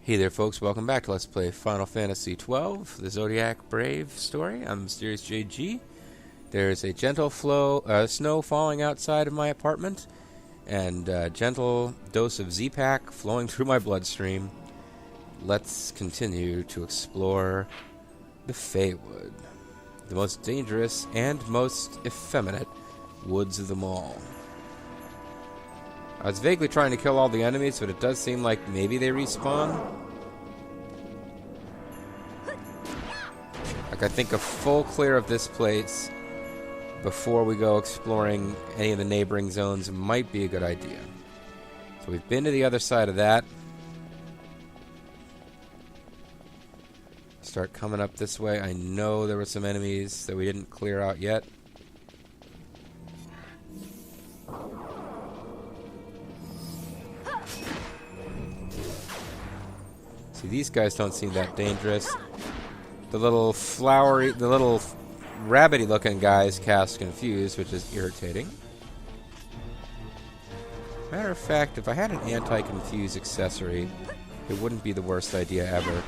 Hey there folks, welcome back to Let's Play Final Fantasy XII, the Zodiac Brave story. I'm MysteriousJG. There's a gentle snow falling outside of my apartment, and a gentle dose of Z-Pack flowing through my bloodstream. Let's continue to explore the Feywood, the most dangerous and most effeminate woods of them all. I was vaguely trying to kill all the enemies, but it does seem like maybe they respawn. Like, I think a full clear of this place before we go exploring any of the neighboring zones might be a good idea. So we've been to the other side of that. Start coming up this way. I know there were some enemies that we didn't clear out yet. See, these guys don't seem that dangerous. The little flowery, the little rabbity looking guys cast Confuse, which is irritating. Matter of fact, if I had an anti-confuse accessory, it wouldn't be the worst idea ever.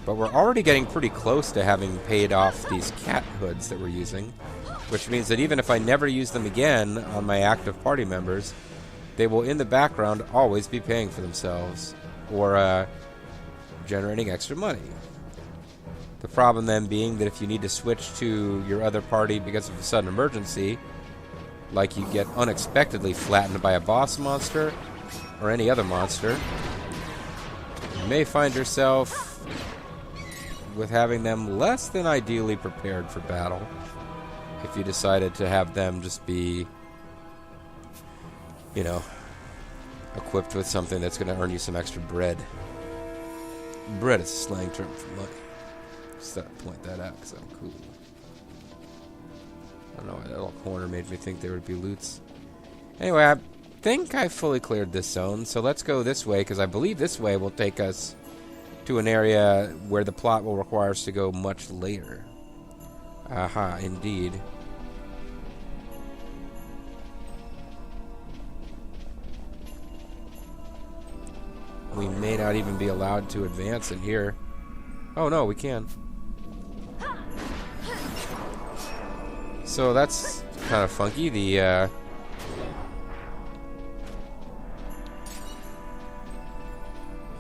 But we're already getting pretty close to having paid off these cat hoods that we're using, which means that even if I never use them again on my active party members, they will in the background always be paying for themselves, or generating extra money. The problem then being that if you need to switch to your other party because of a sudden emergency, like you get unexpectedly flattened by a boss monster or any other monster, you may find yourself with having them less than ideally prepared for battle if you decided to have them just be, you know, equipped with something that's going to earn you some extra bread. Bread is a slang term for money. Just thought to point that out because I'm cool. I don't know why that little corner made me think there would be loots. Anyway, I think I fully cleared this zone, so let's go this way because I believe this way will take us to an area where the plot will require us to go much later. Aha, indeed. We may not even be allowed to advance in here. Oh no, we can. So that's kind of funky. The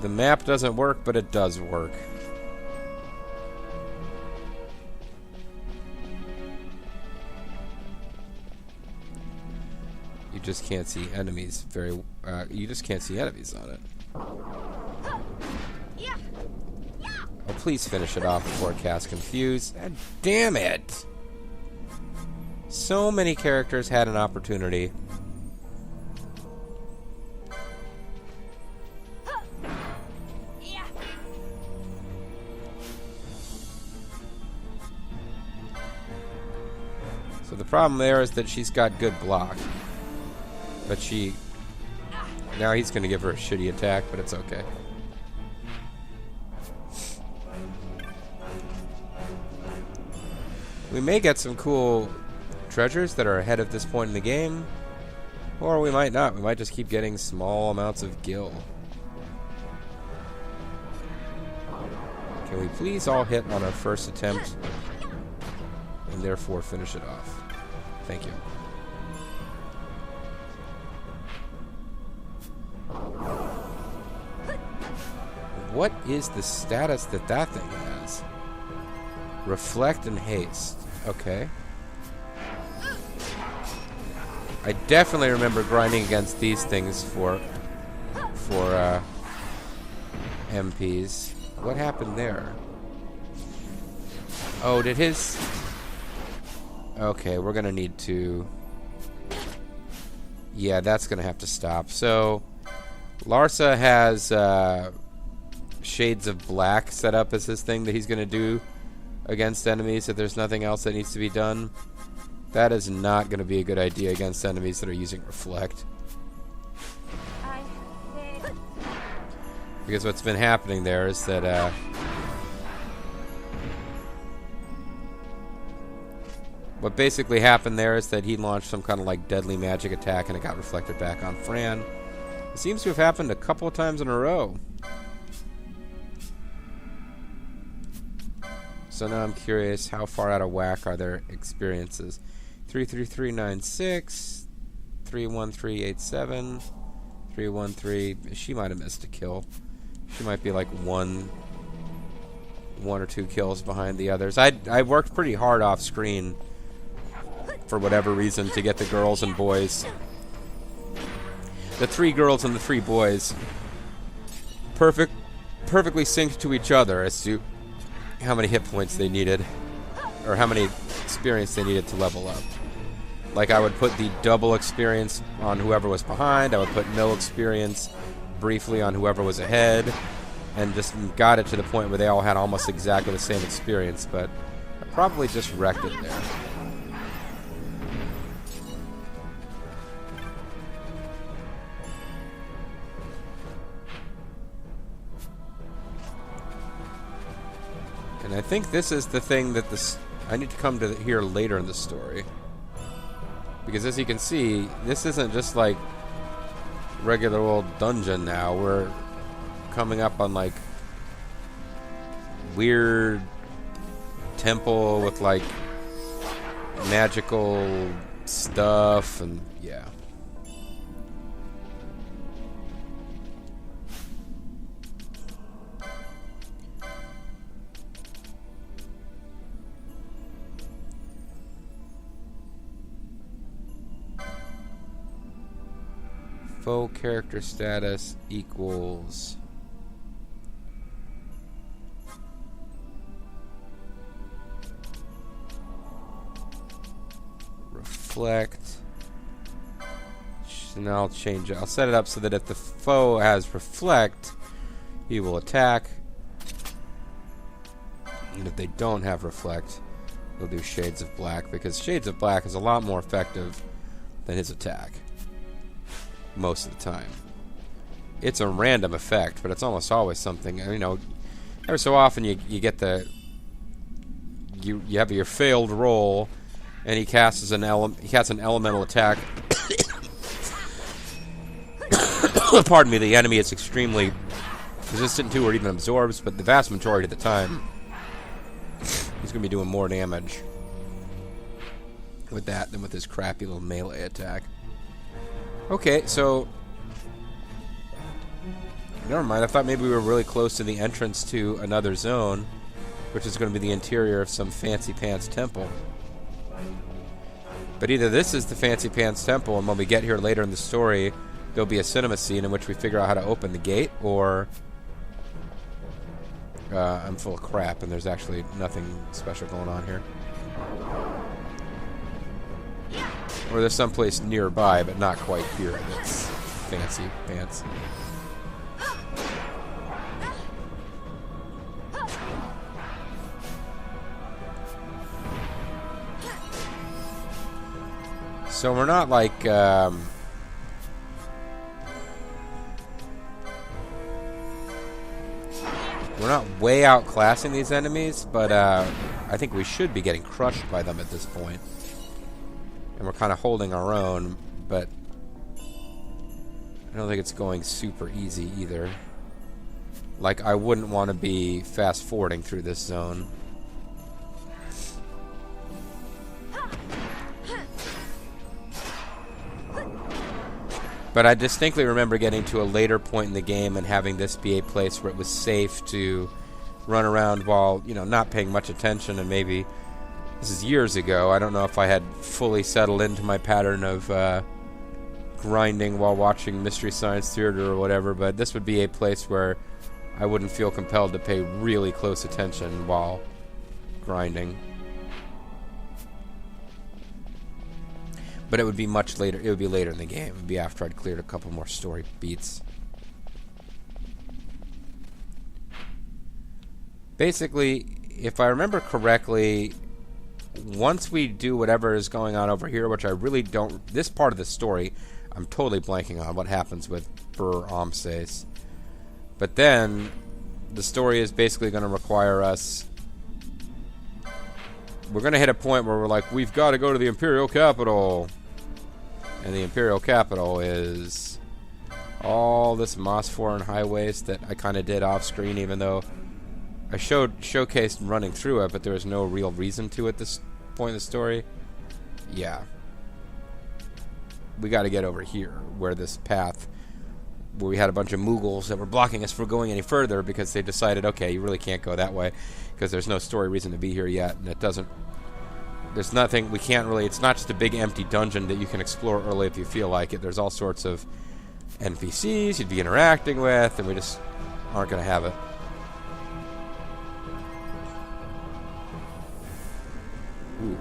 map doesn't work, but it does work. You just can't see enemies you just can't see enemies on it. Oh, please finish it off before it casts Confuse. God damn it! So many characters had an opportunity. So the problem there is that she's got good block. But now he's going to give her a shitty attack, but it's okay. We may get some cool treasures that are ahead of this point in the game, or we might not. We might just keep getting small amounts of gil. Can we please all hit on our first attempt and therefore finish it off? Thank you. What is the status that that thing has? Reflect and haste. Okay. I definitely remember grinding against these things for MPs. What happened there? Oh, did his... Okay, we're gonna need to... Yeah, that's gonna have to stop. So, Larsa has Shades of Black set up as his thing that he's gonna do against enemies if there's nothing else that needs to be done. That is not going to be a good idea against enemies that are using Reflect. Because what's been happening there is that what basically happened there is that he launched some kind of like deadly magic attack and it got reflected back on Fran. It seems to have happened a couple of times in a row. So now I'm curious, how far out of whack are their experiences? 33396, 31387, 313. She might have missed a kill. She might be like one or two kills behind the others. I worked pretty hard off screen for whatever reason to get the girls and boys, the 3 girls and the 3 boys, perfectly synced to each other as to how many hit points they needed, or how many experience they needed to level up. Like, I would put the double experience on whoever was behind, I would put no experience briefly on whoever was ahead, and just got it to the point where they all had almost exactly the same experience, but I probably just wrecked it there. And I think this is the thing that I need to come to here later in the story. Because as you can see, this isn't just like regular old dungeon now. We're coming up on like weird temple with like magical stuff, and yeah. Foe character status equals reflect. So now I'll change it. I'll set it up so that if the foe has reflect, he will attack. And if they don't have reflect, they'll do Shades of Black, because Shades of Black is a lot more effective than his attack. Most of the time. It's a random effect, but it's almost always something, you know, every so often you get the you have your failed roll and he casts an elemental attack. Pardon me, the enemy is extremely resistant to or even absorbs, but the vast majority of the time he's going to be doing more damage with that than with his crappy little melee attack. Okay, so never mind. I thought maybe we were really close to the entrance to another zone, which is going to be the interior of some fancy pants temple. But either this is the fancy pants temple, and when we get here later in the story, there'll be a cinema scene in which we figure out how to open the gate, or I'm full of crap and there's actually nothing special going on here. Or there's someplace nearby, but not quite here, that's fancy pants. So we're not like, we're not way outclassing these enemies, but I think we should be getting crushed by them at this point. And we're kind of holding our own, but I don't think it's going super easy either. Like, I wouldn't want to be fast-forwarding through this zone. But I distinctly remember getting to a later point in the game and having this be a place where it was safe to run around while, you know, not paying much attention, and maybe... This is years ago. I don't know if I had fully settled into my pattern of grinding while watching Mystery Science Theater or whatever, but this would be a place where I wouldn't feel compelled to pay really close attention while grinding. But it would be much later. It would be later in the game. It would be after I'd cleared a couple more story beats. Basically, if I remember correctly, once we do whatever is going on over here, which I really don't... This part of the story, I'm totally blanking on what happens with Burr Omsace. But then, the story is basically going to require us... We're going to hit a point where we're like, we've got to go to the Imperial Capital. And the Imperial Capital is all this Moss Foreign Highways that I kind of did off screen, even though I showcased running through it, but there was no real reason to at this point in the story. Yeah. We got to get over here, where this path, where we had a bunch of Moogles that were blocking us from going any further because they decided, okay, you really can't go that way because there's no story reason to be here yet, and it doesn't... There's nothing... We can't really... It's not just a big empty dungeon that you can explore early if you feel like it. There's all sorts of NPCs you'd be interacting with, and we just aren't going to have it. Ooh.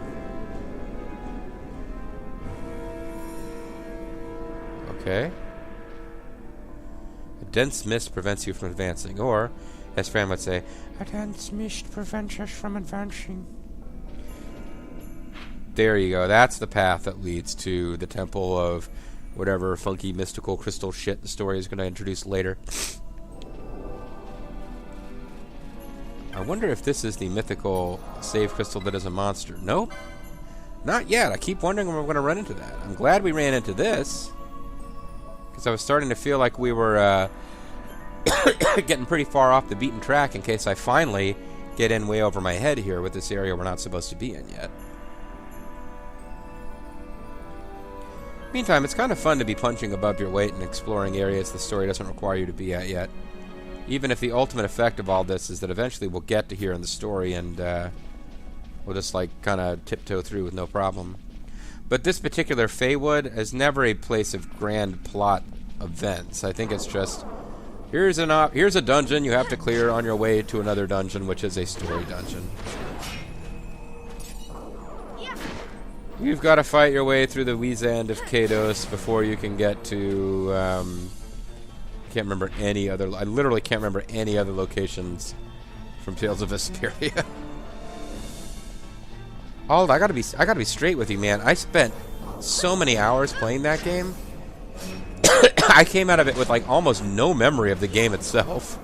Okay. A dense mist prevents you from advancing, or, as Fran would say, a dense mist prevents us from advancing. There you go. That's the path that leads to the temple of whatever funky mystical crystal shit the story is going to introduce later. I wonder if this is the mythical save crystal that is a monster. Nope. Not yet. I keep wondering when we're going to run into that. I'm glad we ran into this, because I was starting to feel like we were getting pretty far off the beaten track in case I finally get in way over my head here with this area we're not supposed to be in yet. Meantime, it's kind of fun to be punching above your weight and exploring areas the story doesn't require you to be at yet. Even if the ultimate effect of all this is that eventually we'll get to here in the story and we'll just like kind of tiptoe through with no problem. But this particular Feywood is never a place of grand plot events. I think it's just, here's a dungeon you have to clear on your way to another dungeon, which is a story dungeon. You've got to fight your way through the Weezand of Kados before you can get to, I literally can't remember any other locations from Tales of Vesperia. Alden, I gotta be straight with you, man. I spent so many hours playing that game. I came out of it with like almost no memory of the game itself.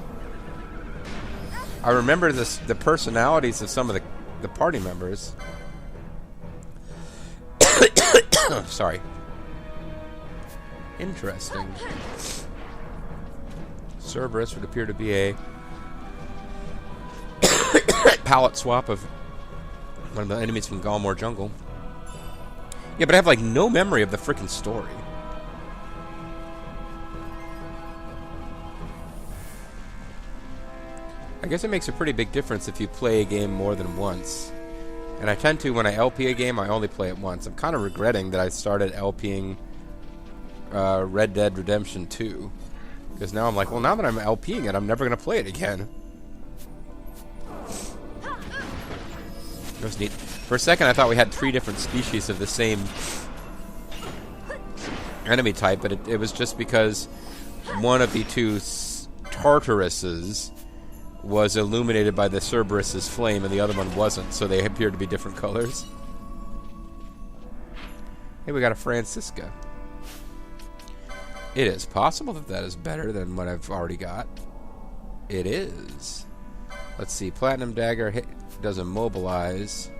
I remember the personalities of some of the party members. Sorry. Interesting. Cerberus would appear to be a palette swap of one of the enemies from Galmore Jungle. Yeah, but I have like no memory of the frickin' story. I guess it makes a pretty big difference if you play a game more than once. And I tend to, when I LP a game, I only play it once. I'm kind of regretting that I started LPing Red Dead Redemption 2. Because now I'm like, well, now that I'm LPing it, I'm never going to play it again. That was neat. For a second, I thought we had 3 different species of the same enemy type, but it was just because one of the 2 Tartaruses was illuminated by the Cerberus's flame, and the other one wasn't, so they appeared to be different colors. Hey, we got a Francisca. It is possible that that is better than what I've already got. It is. Let's see. Platinum Dagger does immobilize.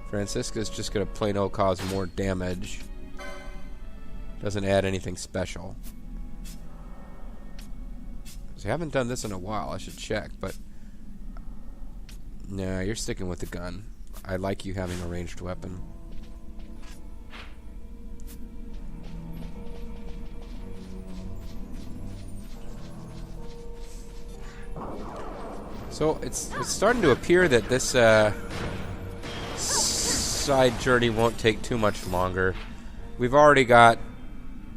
Francisca's just going to plain old cause more damage. Doesn't add anything special. I haven't done this in a while. I should check, but nah, you're sticking with the gun. I like you having a ranged weapon. So it's starting to appear that this side journey won't take too much longer. We've already got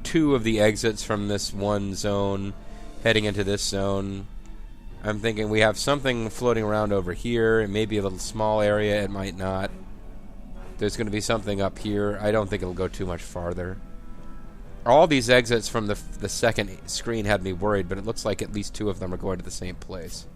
2 of the exits from this one zone heading into this zone. I'm thinking we have something floating around over here. It may be a little small area. It might not. There's going to be something up here. I don't think it'll go too much farther. All these exits from the second screen had me worried, but it looks like at least 2 of them are going to the same place.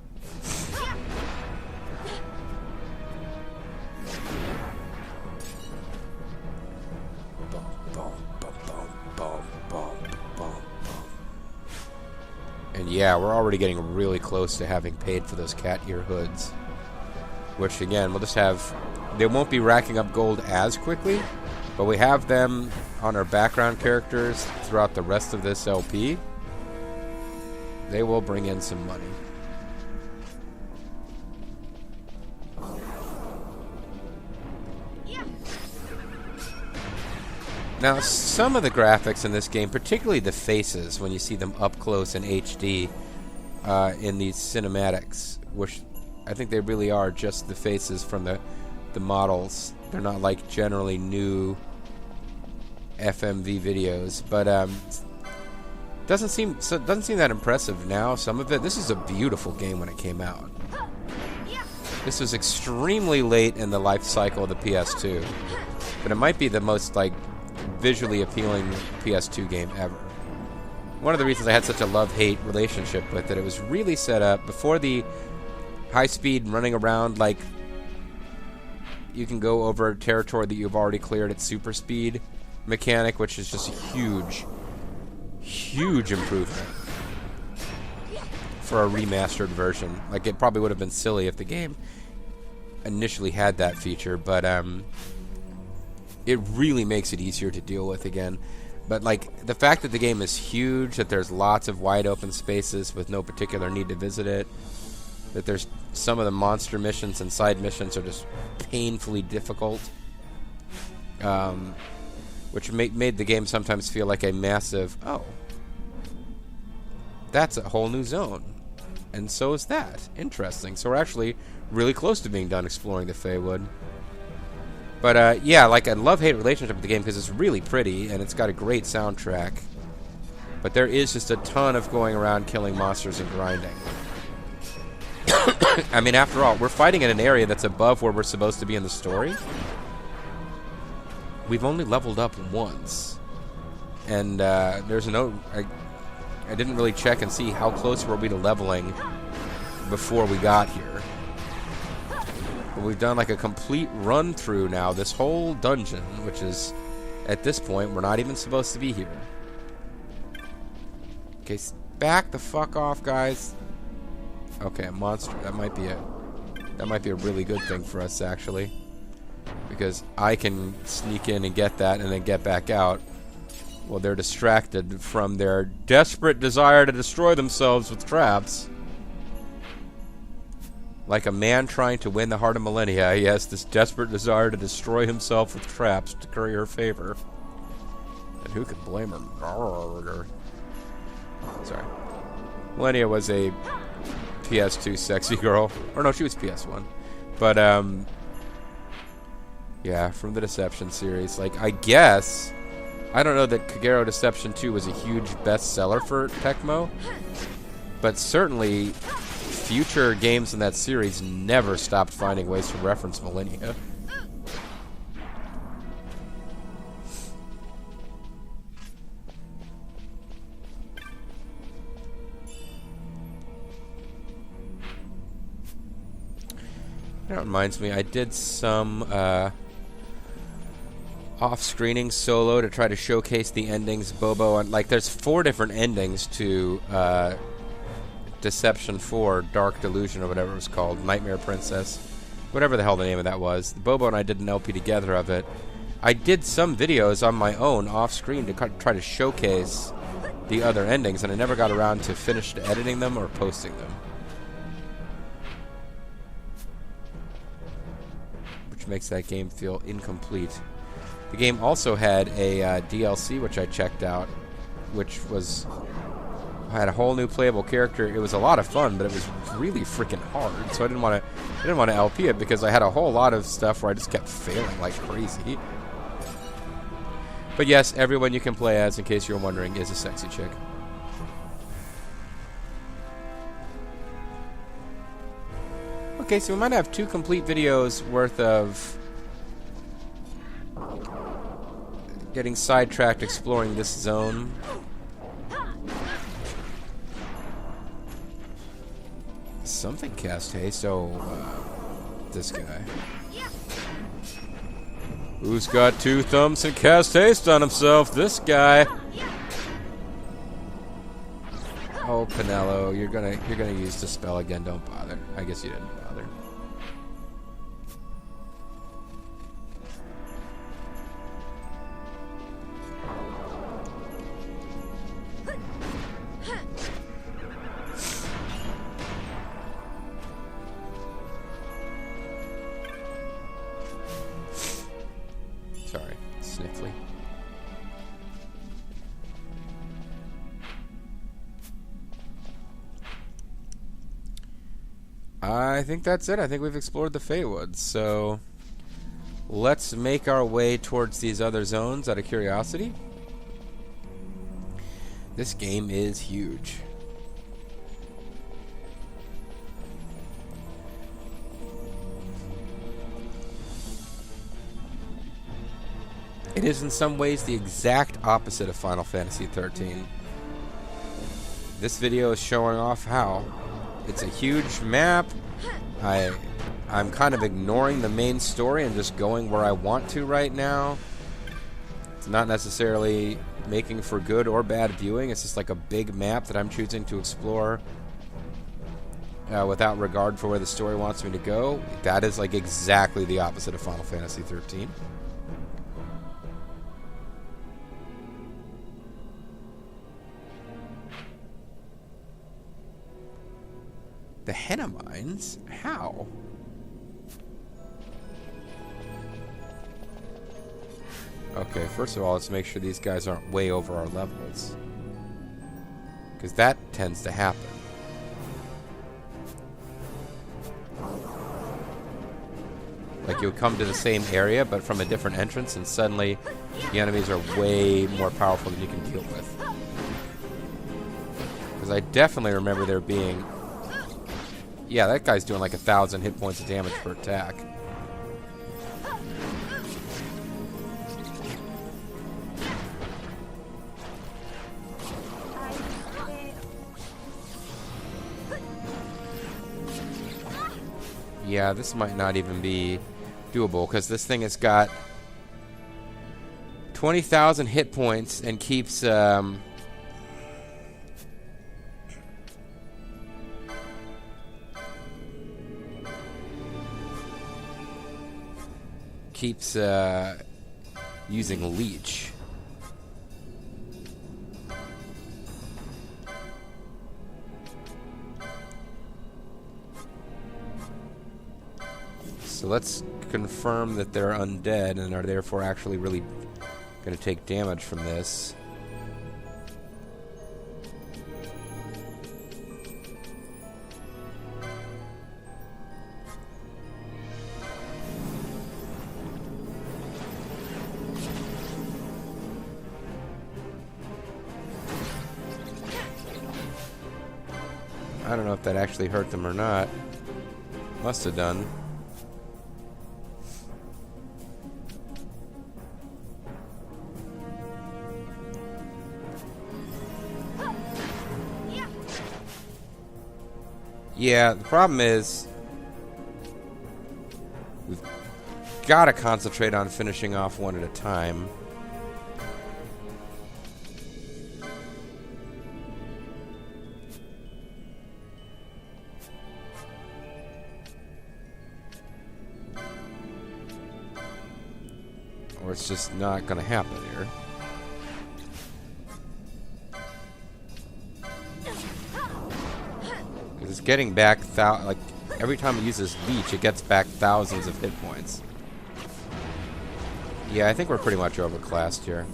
And yeah, we're already getting really close to having paid for those cat ear hoods. Which, again, we'll just have... They won't be racking up gold as quickly, but we have them on our background characters throughout the rest of this LP. They will bring in some money. Now, some of the graphics in this game, particularly the faces, when you see them up close in HD in these cinematics, which I think they really are just the faces from the models. They're not like generally new FMV videos, but doesn't seem that impressive now. Some of it. This is a beautiful game when it came out. This was extremely late in the life cycle of the PS2, but it might be the most like visually appealing PS2 game ever. One of the reasons I had such a love-hate relationship with it, it was really set up before the high-speed running around, like you can go over a territory that you've already cleared at super speed mechanic, which is just a huge improvement for a remastered version. Like, it probably would have been silly if the game initially had that feature, but it really makes it easier to deal with again. But like the fact that the game is huge, that there's lots of wide open spaces with no particular need to visit it, that there's some of the monster missions and side missions are just painfully difficult, which made the game sometimes feel like a massive, oh, that's a whole new zone, and so is that. Interesting. So we're actually really close to being done exploring the Feywood. But yeah, like a love-hate relationship with the game because it's really pretty and it's got a great soundtrack. But there is just a ton of going around killing monsters and grinding. I mean, after all, we're fighting in an area that's above where we're supposed to be in the story. We've only leveled up once. And there's no... I didn't really check and see how close were we to leveling before we got here. But we've done like a complete run through now, this whole dungeon, which is, at this point, we're not even supposed to be here. Okay, back the fuck off, guys. Okay, a monster. That might be a really good thing for us, actually. Because I can sneak in and get that and then get back out. Well, they're distracted from their desperate desire to destroy themselves with traps. Like a man trying to win the heart of Millennia, he has this desperate desire to destroy himself with traps to curry her favor. And who could blame her? Sorry. Millennia was a PS2 sexy girl. Or no, she was PS1. But, yeah, from the Deception series. Like, I guess... I don't know that Kagero Deception 2 was a huge bestseller for Tecmo, but certainly future games in that series never stopped finding ways to reference Millennia. That reminds me, I did some off-screening solo to try to showcase the endings. Bobo, and like, there's 4 different endings to Deception 4, Dark Delusion, or whatever it was called, Nightmare Princess, whatever the hell the name of that was. Bobo and I did an LP together of it. I did some videos on my own off-screen to try to showcase the other endings, and I never got around to finish editing them or posting them. Which makes that game feel incomplete. The game also had a DLC, which I checked out, which had a whole new playable character. It was a lot of fun, but it was really freaking hard. So I didn't want to LP it because I had a whole lot of stuff where I just kept failing like crazy. But yes, everyone you can play as, in case you're wondering, is a sexy chick. Okay, so we might have 2 complete videos worth of getting sidetracked exploring this zone. Something cast haste. So, this guy. Who's got 2 thumbs and cast haste on himself? This guy. Oh, Pinello, you're gonna use the spell again. Don't bother. I guess you didn't bother. Sorry, sniffly. I think that's it. I think we've explored the Feywoods. So let's make our way towards these other zones out of curiosity. This game is huge. It is in some ways the exact opposite of Final Fantasy XIII. This video is showing off how. It's a huge map. I'm kind of ignoring the main story and just going where I want to right now. It's not necessarily making for good or bad viewing. It's just like a big map that I'm choosing to explore without regard for where the story wants me to go. That is like exactly the opposite of Final Fantasy XIII. The henna mines? How? Okay, first of all, let's make sure these guys aren't way over our levels. Because that tends to happen. Like you'll come to the same area, but from a different entrance, and suddenly the enemies are way more powerful than you can deal with. Because I definitely remember there being... Yeah, that guy's doing like 1,000 hit points of damage per attack. Yeah, this might not even be doable because this thing has got 20,000 hit points and keeps using leech. So let's confirm that they're undead and are therefore actually really going to take damage from this. I don't know if that actually hurt them or not. Must have done. Yeah, the problem is we've got to concentrate on finishing off one at a time. Or it's just not going to happen here. It's getting back, like, every time it uses leech, it gets back thousands of hit points. Yeah, I think we're pretty much overclassed here.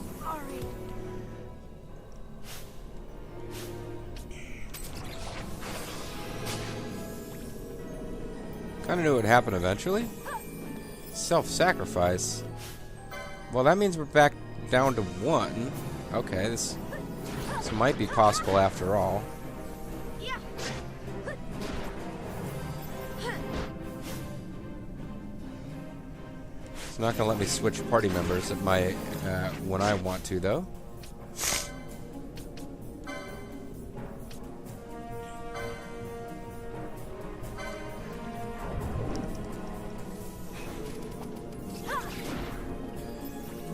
Kinda knew it would happen eventually. Self-sacrifice. Well, that means we're back down to 1. Okay, this might be possible after all. It's not going to let me switch party members at my when I want to, though.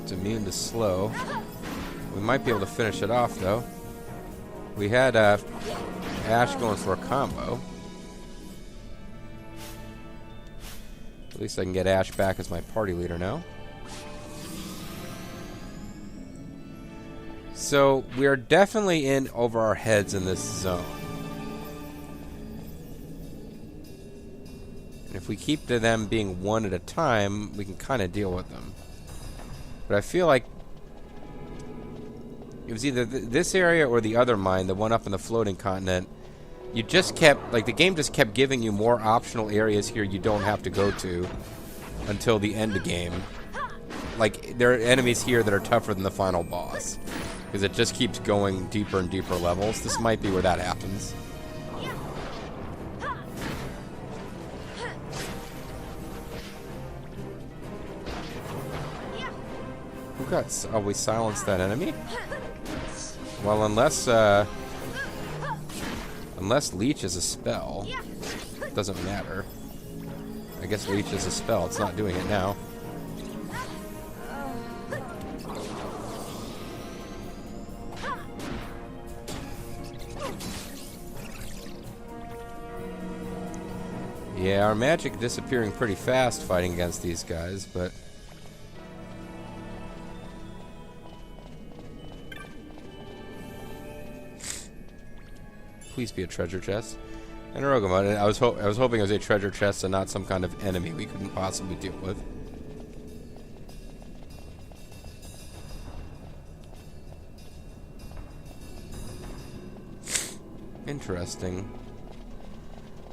It's immune to slow. We might be able to finish it off, though. We had Ash going for a combo. At least I can get Ash back as my party leader now. So, we are definitely in over our heads in this zone. And if we keep to them being 1 at a time, we can kind of deal with them. But I feel like it was either this area or the other mine, the one up in the floating continent, you just kept, like, the game just kept giving you more optional areas here you don't have to go to until the end of the game. Like, there are enemies here that are tougher than the final boss, because it just keeps going deeper and deeper levels. This might be where that happens. Who got... Oh, we silenced that enemy? Well, unless Leech is a spell, it doesn't matter. I guess Leech is a spell. It's not doing it now. Yeah, our magic disappearing pretty fast fighting against these guys, but... Please be a treasure chest. And a Rogamon. I was hoping it was a treasure chest and not some kind of enemy we couldn't possibly deal with. Interesting.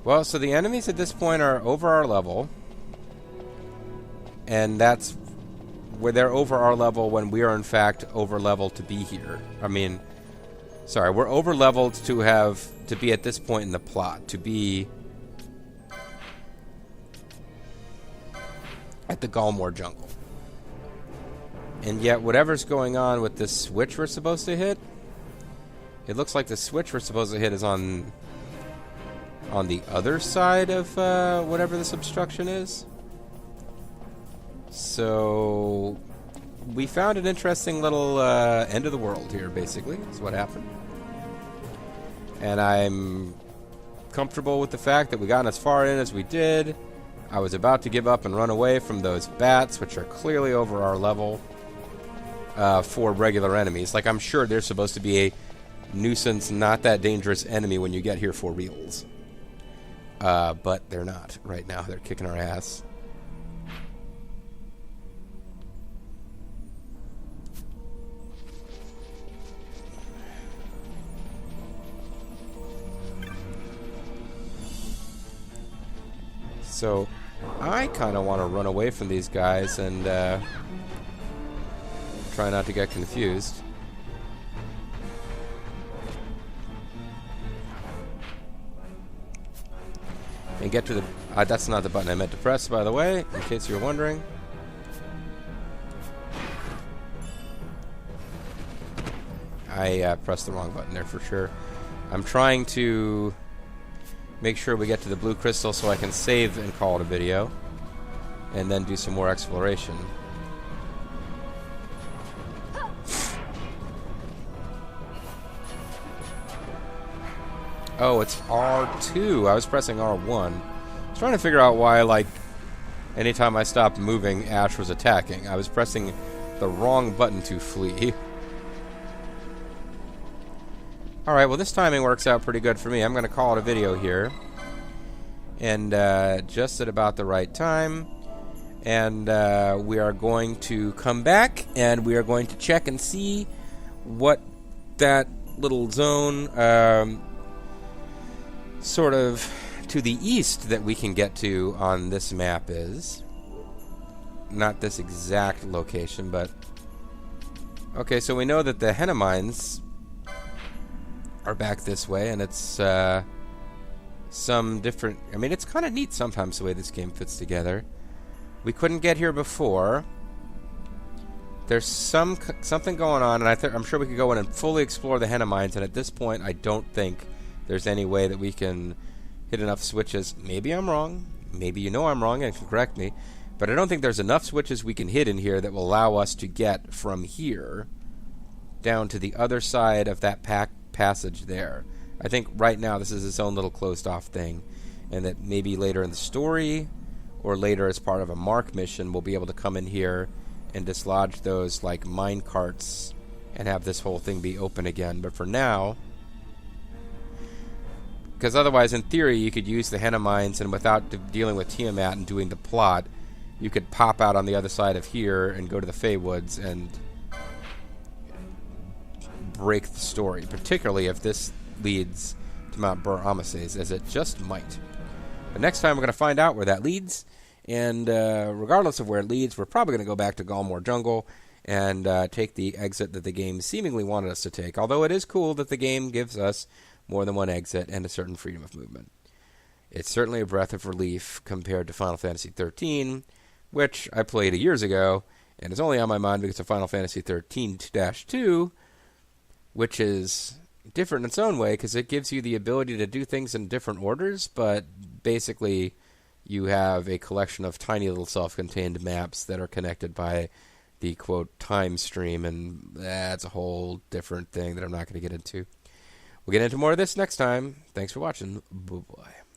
Well, so the enemies at this point are over our level. And that's where they're over our level when we are in fact over leveled to be here. I mean, sorry, we're over leveled to be at this point in the plot, to be at the Galmore jungle. And yet whatever's going on with this switch we're supposed to hit, it looks like the switch we're supposed to hit is on the other side of whatever this obstruction is. So we found an interesting little end of the world here, basically, is what happened. And I'm comfortable with the fact that we got as far in as we did. I was about to give up and run away from those bats, which are clearly over our level for regular enemies. Like, I'm sure they're supposed to be a nuisance, not that dangerous enemy when you get here for reals. But they're not right now. They're kicking our ass. So, I kind of want to run away from these guys and try not to get confused. And get to the... that's not the button I meant to press, by the way, in case you were wondering. I pressed the wrong button there for sure. I'm trying to make sure we get to the blue crystal so I can save and call it a video. And then do some more exploration. Oh, it's R2. I was pressing R1. I was trying to figure out why, like, anytime I stopped moving, Ash was attacking. I was pressing the wrong button to flee. Alright, well, this timing works out pretty good for me. I'm going to call it a video here. And just at about the right time. And we are going to come back, and we are going to check and see what that little zone... sort of to the east that we can get to on this map is. Not this exact location, but... Okay, so we know that the henna mines are back this way, and it's some different... I mean, it's kind of neat sometimes the way this game fits together. We couldn't get here before. There's something going on, and I'm sure we could go in and fully explore the henna mines, and at this point I don't think there's any way that we can hit enough switches. Maybe I'm wrong. Maybe you know I'm wrong and can correct me. But I don't think there's enough switches we can hit in here that will allow us to get from here down to the other side of that passage there. I think right now this is its own little closed off thing. And that maybe later in the story or later as part of a Mark mission we'll be able to come in here and dislodge those like mine carts and have this whole thing be open again. But for now... Because otherwise, in theory, you could use the henna mines, and without dealing with Tiamat and doing the plot, you could pop out on the other side of here and go to the Fey Woods and break the story. Particularly if this leads to Mount Bur-Amases, as it just might. But next time we're going to find out where that leads, and regardless of where it leads, we're probably going to go back to Galmor Jungle and take the exit that the game seemingly wanted us to take, although it is cool that the game gives us more than one exit and a certain freedom of movement. It's certainly a breath of relief compared to Final Fantasy XIII, which I played years ago, and is only on my mind because of Final Fantasy XIII-2, which is different in its own way because it gives you the ability to do things in different orders, but basically you have a collection of tiny little self-contained maps that are connected by the, quote, time stream, and that's a whole different thing that I'm not going to get into. We'll get into more of this next time. Thanks for watching. Bye-bye.